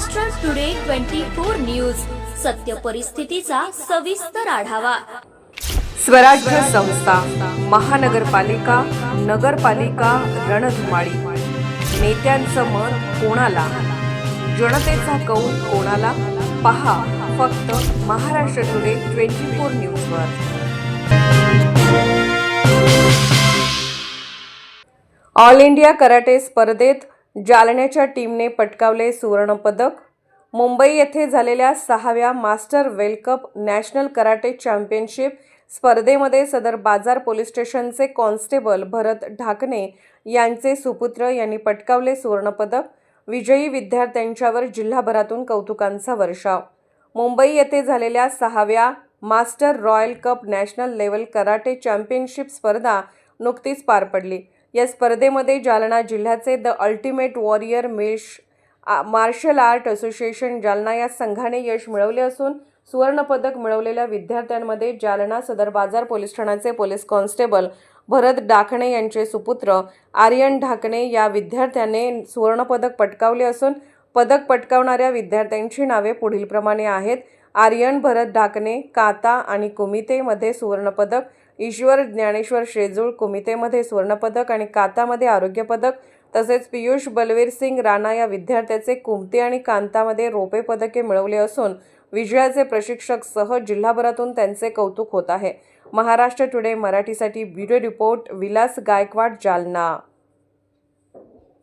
Maharashtra today 24 news, सत्य परिस्थितीचा सविस्तर आढावा। स्वराज्य संस्था, महानगरपालिका, नगरपालिका रणधुमाळी। नेत्यांचं मन कोणाला, जनतेचा कौल कोणाला? पहा फक्त महाराष्ट्र टुडे 24 न्यूजवर। ऑल इंडिया कराटे स्पर्धेत जालन्याच्या टीमने पटकावले सुवर्णपदक। मुंबई येथे झालेल्या 6व्या master weld cup national karate championship स्पर्धेमध्ये सदर बाजार पोलीस स्टेशनचे कॉन्स्टेबल भरत ढाकणे यांचे सुपुत्र यांनी पटकावले सुवर्णपदक। विजयी विद्यार्थ्यांच्यावर जिल्हाभरातून कौतुकांचा वर्षाव। मुंबई येथे झालेल्या 6व्या master royal cup national level karate championship स्पर्धा नुकतीच पार पडली। या स्पर्धेमध्ये जालना जिल्ह्याचे the ultimate warrior martial art association Jalna या संघाने यश मिळवले असून सुवर्णपदक मिळवलेल्या विद्यार्थ्यांमध्ये जालना सदर बाजार पोलीस ठाण्याचे पोलीस कॉन्स्टेबल भरत ढाकणे यांचे सुपुत्र आर्यन ढाकणे या विद्यार्थ्याने सुवर्णपदक पटकावले असून पदक पटकावणाऱ्या विद्यार्थ्यांची नावे पुढीलप्रमाणे आहेत। आर्यन भरत ढाकणे काता आणि कुमितेमध्ये सुवर्णपदक, ईश्वर ज्ञानेश्वर शेजूळ कुमितेमध्ये सुवर्णपदक आणि कातामध्ये आरोग्य पदक, तसेच पियुष बलवीर सिंग राणा या विद्यार्थ्याचे कुमते आणि कांतामध्ये रोपे पदके मिळवले असून विजयाचे प्रशिक्षक सह जिल्हाभरातून त्यांचे कौतुक होत आहे। महाराष्ट्र टुडे मराठीसाठी ब्युरो रिपोर्ट विलास गायकवाड, जालना।